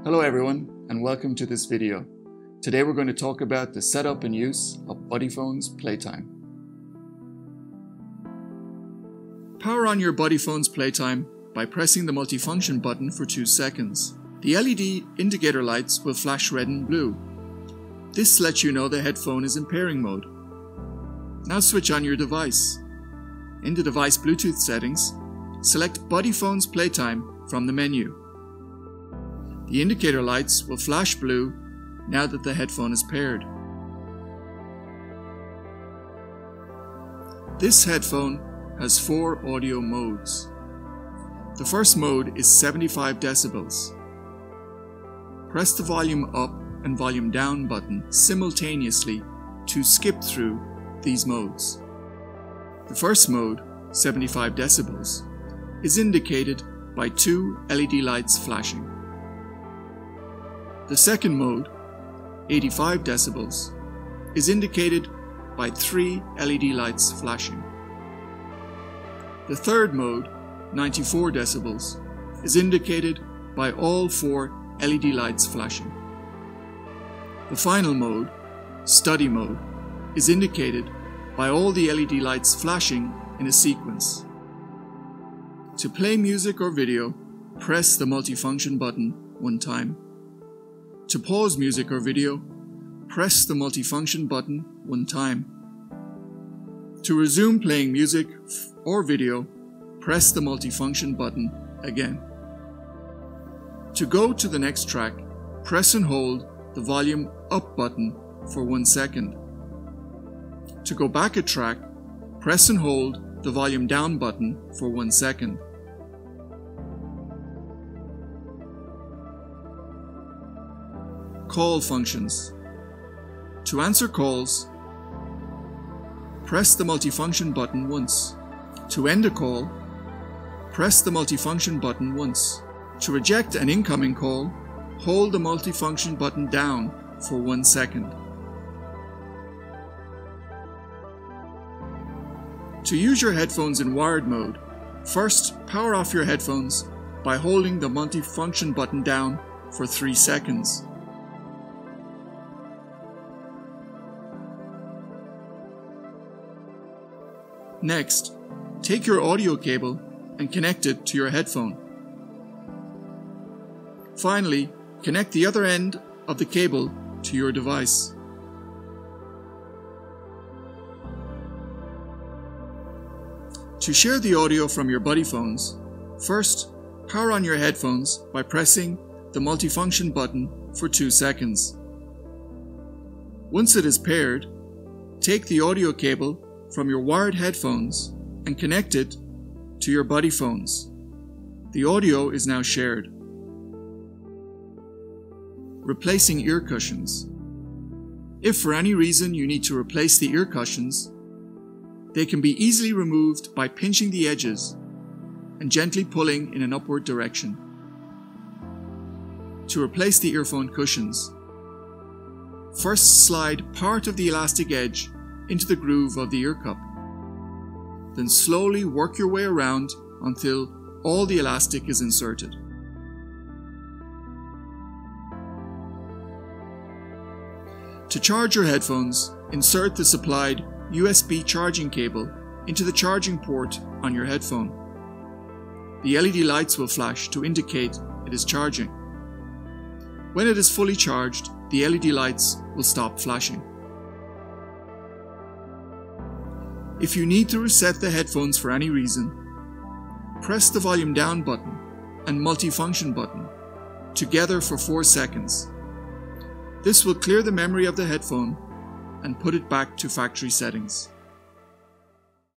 Hello everyone, and welcome to this video. Today we're going to talk about the setup and use of BuddyPhones PlayTime. Power on your BuddyPhones PlayTime by pressing the multifunction button for 2 seconds. The LED indicator lights will flash red and blue. This lets you know the headphone is in pairing mode. Now switch on your device. In the device Bluetooth settings, select BuddyPhones PlayTime from the menu. The indicator lights will flash blue now that the headphone is paired. This headphone has 4 audio modes. The first mode is 75 decibels. Press the volume up and volume down button simultaneously to skip through these modes. The first mode, 75 decibels, is indicated by 2 LED lights flashing. The second mode, 85 decibels, is indicated by 3 LED lights flashing. The third mode, 94 decibels, is indicated by all 4 LED lights flashing. The final mode, study mode, is indicated by all the LED lights flashing in a sequence. To play music or video, press the multifunction button 1 time. To pause music or video, press the multifunction button 1 time. To resume playing music or video, press the multifunction button again. To go to the next track, press and hold the volume up button for 1 second. To go back a track, press and hold the volume down button for 1 second. Call functions. To answer calls, press the multifunction button once. To end a call, press the multifunction button once. To reject an incoming call, hold the multifunction button down for 1 second. To use your headphones in wired mode, first power off your headphones by holding the multifunction button down for 3 seconds. Next, take your audio cable and connect it to your headphone. Finally, connect the other end of the cable to your device. To share the audio from your BuddyPhones, first power on your headphones by pressing the multifunction button for 2 seconds. Once it is paired, take the audio cable from your wired headphones and connect it to your BuddyPhones. The audio is now shared. Replacing ear cushions. If for any reason you need to replace the ear cushions, they can be easily removed by pinching the edges and gently pulling in an upward direction. To replace the earphone cushions, first slide part of the elastic edge into the groove of the ear cup. Then slowly work your way around until all the elastic is inserted. To charge your headphones, insert the supplied USB charging cable into the charging port on your headphone. The LED lights will flash to indicate it is charging. When it is fully charged, the LED lights will stop flashing. If you need to reset the headphones for any reason, press the volume down button and multifunction button together for 4 seconds. This will clear the memory of the headphone and put it back to factory settings.